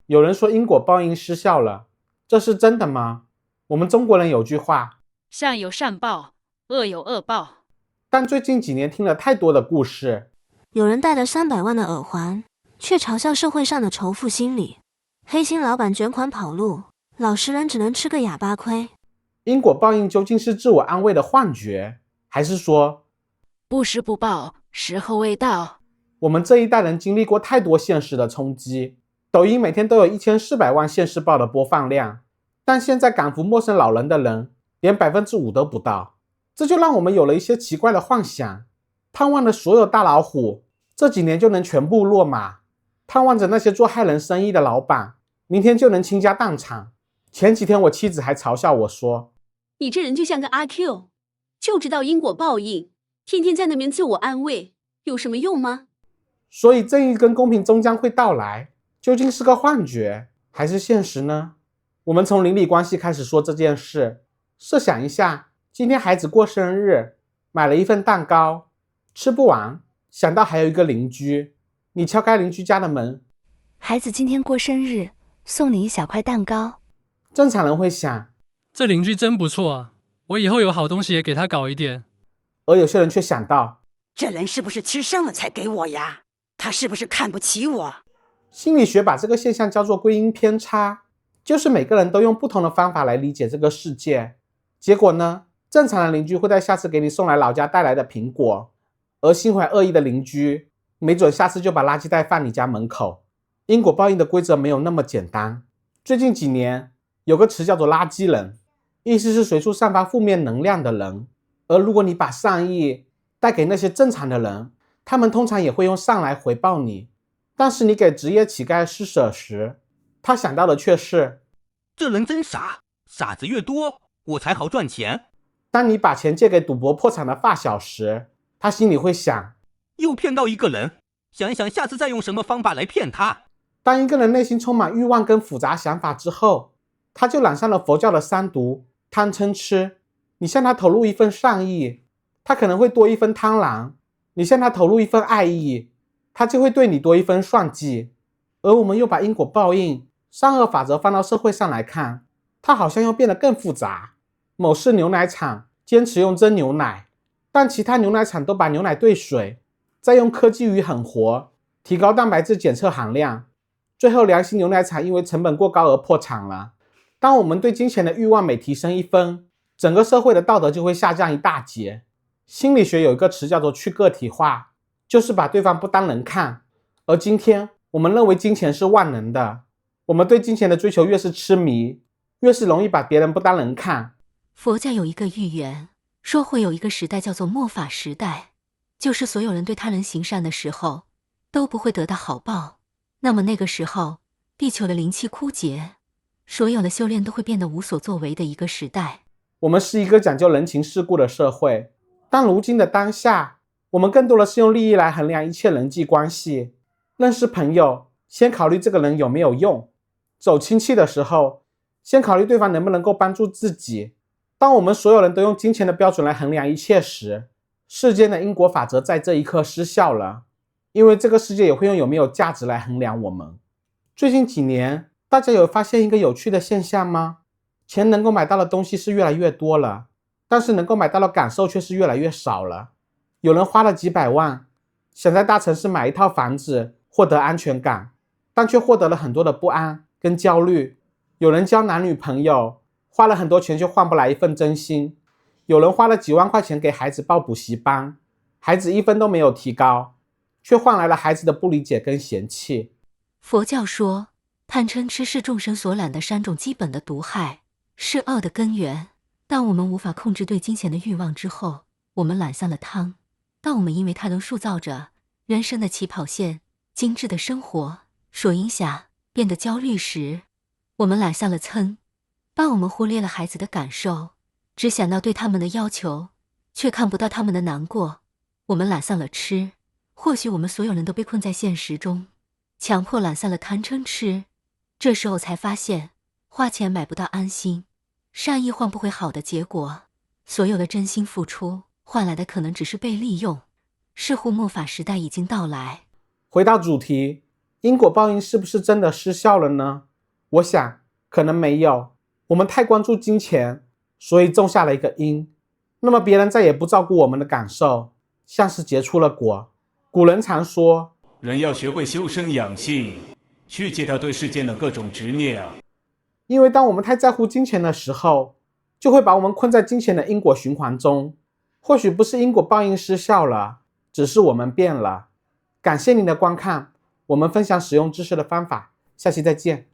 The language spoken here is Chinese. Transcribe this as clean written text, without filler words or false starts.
有人说因果报应失效了，这是真的吗？我们中国人有句话，善有善报，恶有恶报。但最近几年听了太多的故事，有人戴了300万的耳环，却嘲笑社会上的仇富心理；黑心老板卷款跑路，老实人只能吃个哑巴亏。因果报应究竟是自我安慰的幻觉，还是说不时不报，时候未到？我们这一代人经历过太多现实的冲击？抖音每天都有1400万现世报的播放量，但现在赶扶陌生老人的人连5%都不到，这就让我们有了一些奇怪的幻想，盼望着所有大老虎这几年就能全部落马，盼望着那些做害人生意的老板明天就能倾家荡产。前几天我妻子还嘲笑我说，你这人就像个阿 Q， 就知道因果报应，天天在那边自我安慰，有什么用吗？所以正义跟公平终将会到来，究竟是个幻觉还是现实呢？我们从邻里关系开始说这件事。设想一下，今天孩子过生日，买了一份蛋糕，吃不完，想到还有一个邻居，你敲开邻居家的门，孩子今天过生日，送你一小块蛋糕。正常人会想，这邻居真不错啊，我以后有好东西也给他搞一点。而有些人却想到，这人是不是吃剩了才给我呀？他是不是看不起我？心理学把这个现象叫做归因偏差，就是每个人都用不同的方法来理解这个世界。结果呢，正常的邻居会在下次给你送来老家带来的苹果，而心怀恶意的邻居没准下次就把垃圾袋放你家门口。因果报应的规则没有那么简单。最近几年有个词叫做垃圾人，意思是随处散发负面能量的人。而如果你把善意带给那些正常的人，他们通常也会用善来回报你。但是你给职业乞丐施舍时，他想到的却是，这人真傻，傻子越多我才好赚钱。当你把钱借给赌博破产的发小时，他心里会想，又骗到一个人，想一想下次再用什么方法来骗他。当一个人内心充满欲望跟复杂想法之后，他就染上了佛教的3毒：贪嗔痴。你向他投入一份善意，他可能会多一分贪婪；你向他投入一份爱意，他就会对你多一分算计。而我们又把因果报应、善恶法则放到社会上来看，它好像又变得更复杂。某市牛奶厂坚持用真牛奶，但其他牛奶厂都把牛奶兑水，再用科技与狠活提高蛋白质检测含量，最后良心牛奶厂因为成本过高而破产了。当我们对金钱的欲望每提升1分，整个社会的道德就会下降1大截。心理学有一个词叫做去个体化，就是把对方不当人看。而今天我们认为金钱是万能的，我们对金钱的追求越是痴迷，越是容易把别人不当人看。佛教有一个预言，说会有一个时代叫做末法时代，就是所有人对他人行善的时候都不会得到好报。那么那个时候，地球的灵气枯竭，所有的修炼都会变得无所作为的一个时代。我们是一个讲究人情世故的社会，但如今的当下，我们更多的是用利益来衡量一切人际关系。认识朋友，先考虑这个人有没有用；走亲戚的时候，先考虑对方能不能够帮助自己。当我们所有人都用金钱的标准来衡量一切时，世间的因果法则在这一刻失效了，因为这个世界也会用有没有价值来衡量我们。最近几年，大家有发现一个有趣的现象吗？钱能够买到的东西是越来越多了，但是能够买到的感受却是越来越少了。有人花了几百万，想在大城市买一套房子，获得安全感，但却获得了很多的不安跟焦虑。有人交男女朋友，花了很多钱却换不来一份真心。有人花了几万块钱给孩子报补习班，孩子1分都没有提高，却换来了孩子的不理解跟嫌弃。佛教说，贪嗔痴是众生所染的3种基本的毒害，是恶的根源。当我们无法控制对金钱的欲望之后，我们染上了贪。当我们因为它能塑造着人生的起跑线、精致的生活所影响，变得焦虑时，我们染上了嗔。当我们忽略了孩子的感受，只想到对他们的要求，却看不到他们的难过，我们染上了痴。或许我们所有人都被困在现实中，强迫染上了贪嗔痴。这时候才发现，花钱买不到安心，善意换不回好的结果，所有的真心付出换来的可能只是被利用。似乎末法时代已经到来。回到主题，因果报应是不是真的失效了呢？我想可能没有，我们太关注金钱，所以种下了一个因，那么别人再也不照顾我们的感受，像是结出了果。古人常说，人要学会修身养性，去戒掉对世间的各种执念啊。因为当我们太在乎金钱的时候，就会把我们困在金钱的因果循环中。或许不是因果报应失效了，只是我们变了。感谢您的观看，我们分享使用知识的方法，下期再见。